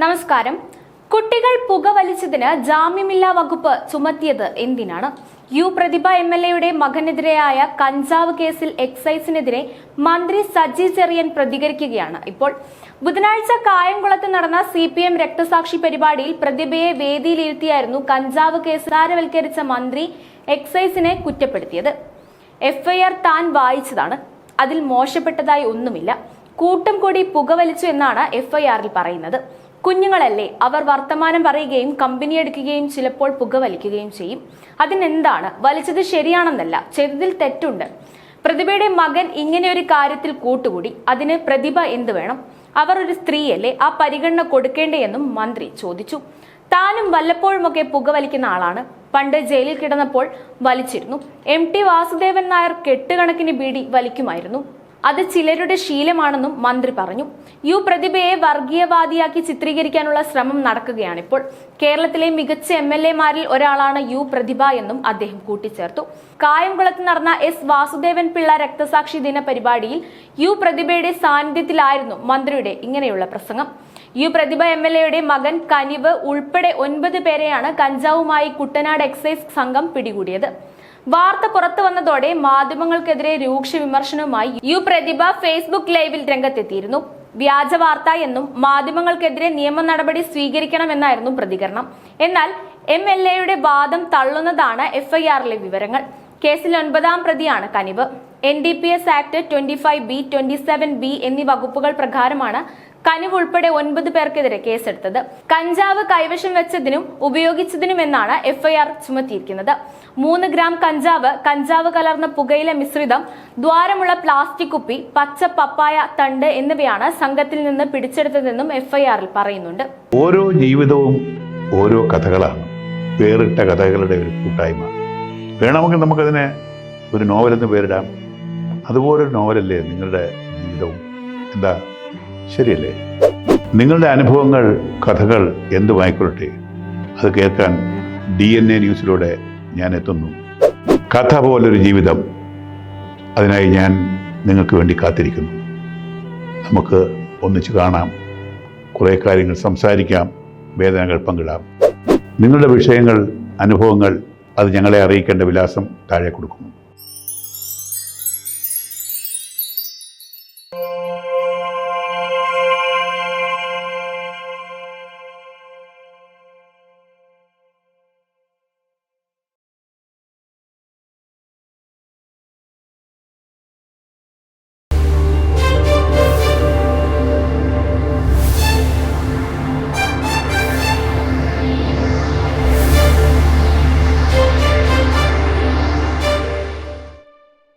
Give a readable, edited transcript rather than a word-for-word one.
നമസ്കാരം. കുട്ടികൾ പുകവലിച്ചതിന് ജാമ്യമില്ലാ വകുപ്പ് ചുമത്തിയത് എന്തിനാണ്? പ്രതിഭ MLAയുടെ മകനെതിരെയായ കഞ്ചാവ് കേസിൽ എക്സൈസിനെതിരെ മന്ത്രി സജി ചെറിയാൻ പ്രതികരിക്കുകയാണ്. ഇപ്പോൾ ബുധനാഴ്ച കായംകുളത്ത് നടന്ന CPM രക്തസാക്ഷി പരിപാടിയിൽ പ്രതിഭയെ വേദിയിലിരുത്തിയായിരുന്നു കഞ്ചാവ് കേസ് സാരവൽക്കരിച്ച മന്ത്രി എക്സൈസിനെ കുറ്റപ്പെടുത്തിയത്. FIR താൻ വായിച്ചതാണ്, അതിൽ മോശപ്പെട്ടതായി ഒന്നുമില്ല. കൂട്ടം കൂടി പുകവലിച്ചു എന്നാണ് FIRൽ പറയുന്നത്. കുഞ്ഞുങ്ങളല്ലേ, അവർ വർത്തമാനം പറയുകയും കമ്പനി എടുക്കുകയും ചിലപ്പോൾ പുകവലിക്കുകയും ചെയ്യും. അതിനെന്താണ്? വലിച്ചത് ശരിയാണെന്നല്ല, ചെയ്തതിൽ തെറ്റുണ്ട്. പ്രതിഭയുടെ മകൻ ഇങ്ങനെ ഒരു കാര്യത്തിൽ കൂട്ടുകൂടി, അതിന് പ്രതിഭ എന്ത് വേണം? അവർ ഒരു സ്ത്രീയല്ലേ, ആ പരിഗണന കൊടുക്കേണ്ടതെന്നും മന്ത്രി ചോദിച്ചു. താനും വല്ലപ്പോഴുമൊക്കെ പുകവലിക്കുന്ന ആളാണ്. പണ്ട് ജയിലിൽ കിടന്നപ്പോൾ വലിച്ചിരുന്നു. MT വാസുദേവൻ നായർ കെട്ടുകണക്കിന് ബീഡി വലിക്കുമായിരുന്നു. അത് ചിലരുടെ ശീലമാണെന്നും മന്ത്രി പറഞ്ഞു. പ്രതിഭയെ വർഗീയവാദിയാക്കി ചിത്രീകരിക്കാനുള്ള ശ്രമം നടക്കുകയാണിപ്പോൾ. കേരളത്തിലെ മികച്ച MLAമാരിൽ ഒരാളാണ് പ്രതിഭ എന്നും അദ്ദേഹം കൂട്ടിച്ചേർത്തു. കായംകുളത്ത് നടന്ന S വാസുദേവൻ പിള്ള രക്തസാക്ഷി ദിന പരിപാടിയിൽ പ്രതിഭയുടെ സാന്നിധ്യത്തിലായിരുന്നു മന്ത്രിയുടെ ഇങ്ങനെയുള്ള പ്രസംഗം. പ്രതിഭ MLAയുടെ മകൻ കനിവ് ഉൾപ്പെടെ 9 പേരെയാണ് കഞ്ചാവുമായി കുട്ടനാട് എക്സൈസ് സംഘം പിടികൂടിയത്. വാർത്ത പുറത്തു വന്നതോടെ മാധ്യമങ്ങൾക്കെതിരെ രൂക്ഷ വിമർശനവുമായി പ്രതിഭ ഫേസ്ബുക്ക് ലൈവിൽ രംഗത്തെത്തിയിരുന്നു. വ്യാജ വാർത്ത എന്നും മാധ്യമങ്ങൾക്കെതിരെ നിയമ നടപടി സ്വീകരിക്കണമെന്നായിരുന്നു പ്രതികരണം. എന്നാൽ MLAയുടെ വാദം തള്ളുന്നതാണ് FIRലെ വിവരങ്ങൾ. കേസിൽ 9ാം പ്രതിയാണ് കനിവ്. NDPS ആക്ട് 25B, 27B എന്നീ വകുപ്പുകൾ പ്രകാരമാണ് കനിവ് ഉൾപ്പെടെ 9 പേർക്കെതിരെ കേസെടുത്തത്. കഞ്ചാവ് കൈവശം വെച്ചതിനും ഉപയോഗിച്ചതിനുമെന്നാണ് FIR ചുമത്തിയിരിക്കുന്നത്. 3 ഗ്രാം കഞ്ചാവ് കലർന്ന പുകയില മിശ്രിതം, ദ്വാരമുള്ള പ്ലാസ്റ്റിക് കുപ്പി, പച്ച പപ്പായ തണ്ട് എന്നിവയാണ് സംഘത്തിൽ നിന്ന് പിടിച്ചെടുത്തതെന്നും FIRൽ പറയുന്നുണ്ട്. ഓരോ ജീവിതവും ഓരോ കഥകളാണ്, വേറിട്ട കഥകളുടെ ഒരു കൂട്ടായ്മ. വേണമെങ്കിൽ നമുക്കതിനെ ഒരു നോവലെന്ന് പേരിടാം. അതുപോലൊരു നോവലല്ലേ നിങ്ങളുടെ ജീവിതവും? എന്താ, ശരിയല്ലേ? നിങ്ങളുടെ അനുഭവങ്ങൾ, കഥകൾ എന്തുമായിക്കൊള്ളട്ടെ, അത് കേൾക്കാൻ DNA ന്യൂസിലൂടെ ഞാൻ എത്തുന്നു. കഥ പോലൊരു ജീവിതം, അതിനായി ഞാൻ നിങ്ങൾക്ക് വേണ്ടി കാത്തിരിക്കുന്നു. നമുക്ക് ഒന്നിച്ച് കാണാം, കുറേ കാര്യങ്ങൾ സംസാരിക്കാം, വേദനകൾ പങ്കിടാം. നിങ്ങളുടെ വിഷയങ്ങൾ, അനുഭവങ്ങൾ അത് ഞങ്ങളെ അറിയിക്കേണ്ട വിലാസം താഴെ കൊടുക്കുന്നു.